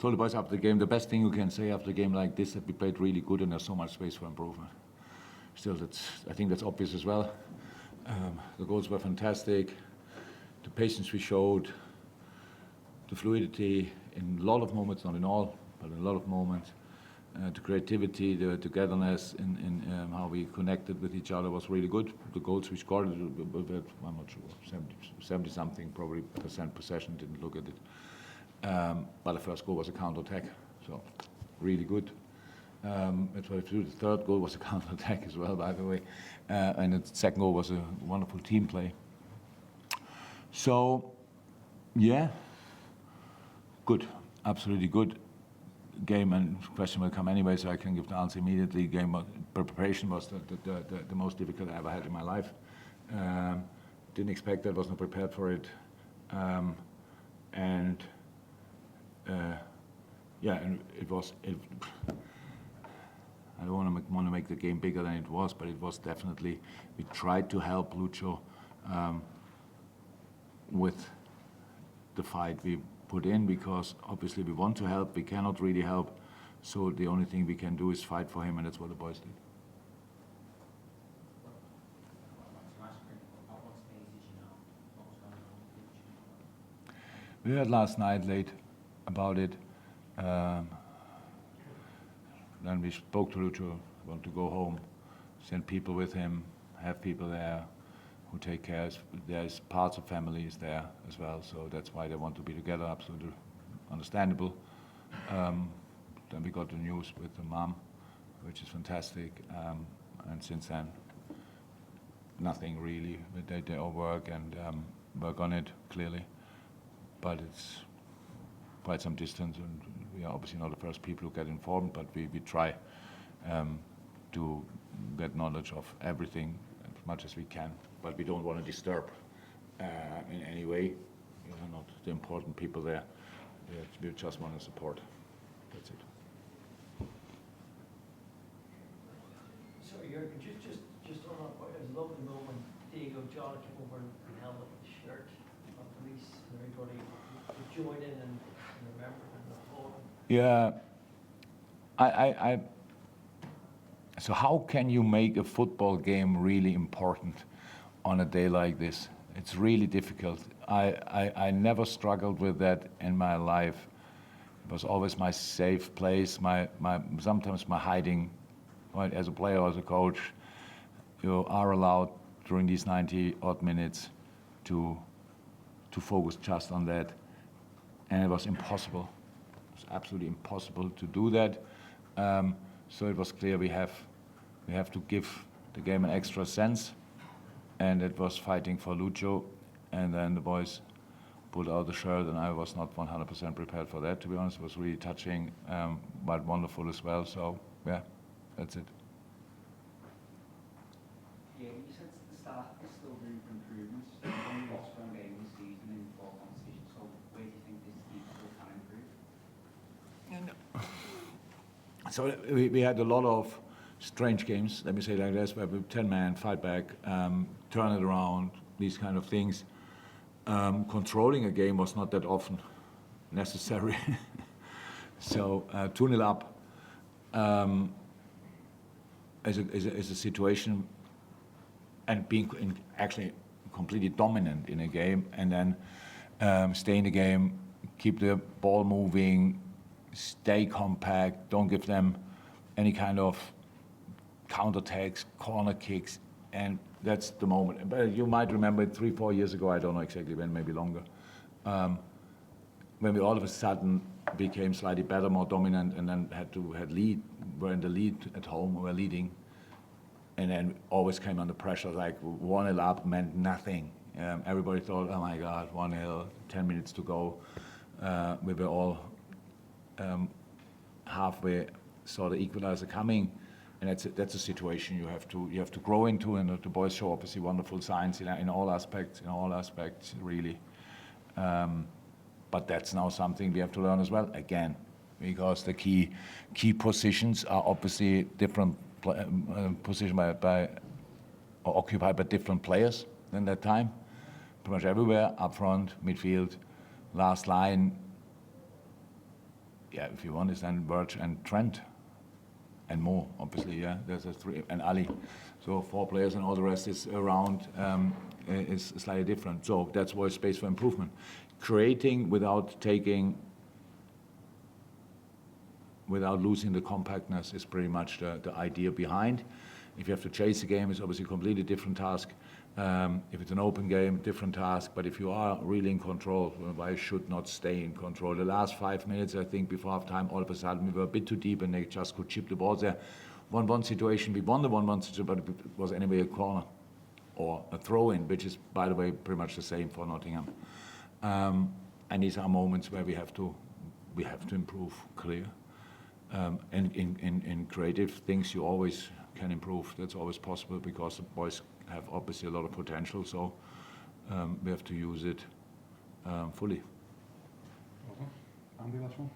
told the boys after the game, the best thing you can say after a game like this, that we played really good and there's so much space for improvement. Still, I think that's obvious as well. The goals were fantastic. The patience we showed, the fluidity in a lot of moments, not in all, but in a lot of moments. The creativity, the togetherness in how we connected with each other was really good. The goals we scored, I'm not sure, 70-something probably % possession, didn't look at it. But the first goal was a counter-attack, so really good. The third goal was a counter-attack as well, by the way. And the second goal was a wonderful team play. So, yeah, good, absolutely good. Game, and question will come anyway, so I can give the answer immediately. Game preparation was the most difficult I ever had in my life. Didn't expect that, was not prepared for it. And it was. I don't want to make the game bigger than it was, but it was definitely. We tried to help Lucho with the fight we put in, because obviously we want to help, we cannot really help, so the only thing we can do is fight for him, and that's what the boys did. We heard last night late about it. Then we spoke to Lucho, want to go home, send people with him, have people there who take care. There's parts of families there as well, so that's why they want to be together, absolutely understandable. Then we got the news with the mom, which is fantastic, and since then, nothing really. They all work and work on it, clearly, but it's quite some distance, and we are obviously not the first people who get informed, but we try to get knowledge of everything as much as we can. But we don't want to disturb in any way. We are not the important people there. We just want to support. That's it. Sorry, Jurgen, just on that point, it was a lovely moment. Diego John came over and held up the shirt of police, and everybody would join in and remember and applaud. Yeah. So how can you make a football game really important on a day like this? It's really difficult. I never struggled with that in my life. It was always my safe place, sometimes my hiding point as a player or as a coach. You are allowed during these 90-odd minutes to focus just on that. And it was impossible. It was absolutely impossible to do that. So it was clear we have to give the game an extra sense. And it was fighting for Lucho, and then the boys pulled out the shirt, and I was not 100% prepared for that, to be honest. It was really touching, but wonderful as well. So, yeah, that's it. Yeah, you said at the start there's still room for improvement. Only lost one game this season in 4 competitions, so where do you think this team still can improve? So we had a lot of strange games, let me say it like this, where we 10-man, fight back, turn it around, these kind of things. Controlling a game was not that often necessary. So 2-0 up is a situation, and being actually completely dominant in a game, and then stay in the game, keep the ball moving, stay compact, don't give them any kind of counterattacks, corner kicks, and that's the moment. But you might remember it 3-4 years ago, I don't know exactly when, maybe longer, when we all of a sudden became slightly better, more dominant, and then were in the lead at home, we were leading, and then always came under pressure, like 1-0 up meant nothing. Everybody thought, oh my God, 1-0, 10 minutes to go. We were all halfway, saw the equalizer coming. And that's a situation you have to grow into, and the boys show obviously wonderful signs in all aspects, really. But that's now something we have to learn as well, again, because the key positions are obviously different positions occupied by different players in that time, pretty much everywhere, up front, midfield, last line. yeah, if you want, is then Verge and Trent. And more, obviously, yeah. There's a 3, and Ali. So 4 players, and all the rest is around, is slightly different. So that's why space for improvement. Creating without losing the compactness is pretty much the idea behind. If you have to chase a game, it's obviously a completely different task. If it's an open game, different task. But if you are really in control, why should not stay in control? The last 5 minutes, I think, before half time, all of a sudden we were a bit too deep and they just could chip the balls there. 1-1 situation, we won the 1-1 situation, but it was anyway a corner or a throw-in, which is, by the way, pretty much the same for Nottingham. And these are moments where we have to improve, clear. And in creative things, you always can improve. That's always possible because the boys have obviously a lot of potential, so we have to use it fully. Andy, last one?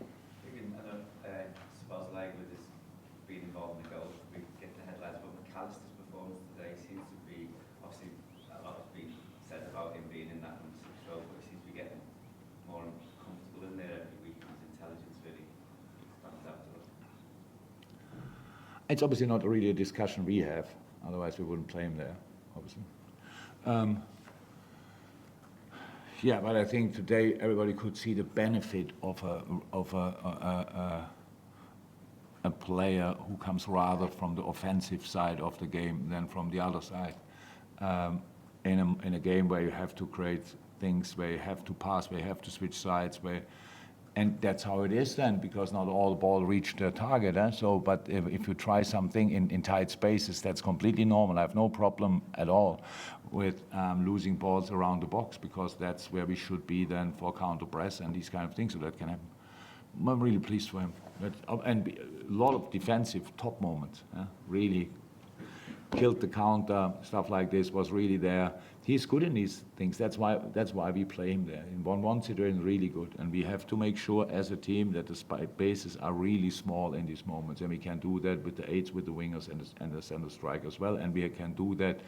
I suppose Langwood has been involved in the goal. We get the headlines, but McAllister's performance today seems to be, obviously a lot has been said about him being in that number 6 role, but he seems to be getting more comfortable in there every week. His intelligence really stands out to us. It's obviously not really a discussion we have, otherwise we wouldn't play him there, obviously. Yeah, but I think today everybody could see the benefit of a player who comes rather from the offensive side of the game than from the other side. In a game where you have to create things, where you have to pass, where you have to switch sides, and that's how it is then, because not all ball reach the target. So, but if you try something in tight spaces, that's completely normal. I have no problem at all with losing balls around the box, because that's where we should be then for counter press and these kind of things, so that can happen. I'm really pleased for him. And a lot of defensive top moments, really killed the counter, stuff like this was really there. He's good in these things. That's why we play him there. In 1-1 situation, really good. And we have to make sure as a team that the bases are really small in these moments. And we can do that with the 8s, with the wingers and the center striker as well. And we can do that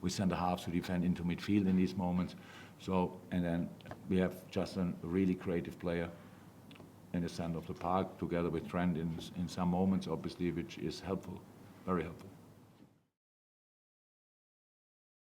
with center halves to defend into midfield in these moments. So, and then we have just a really creative player in the center of the park together with Trent in some moments, obviously, which is helpful, very helpful.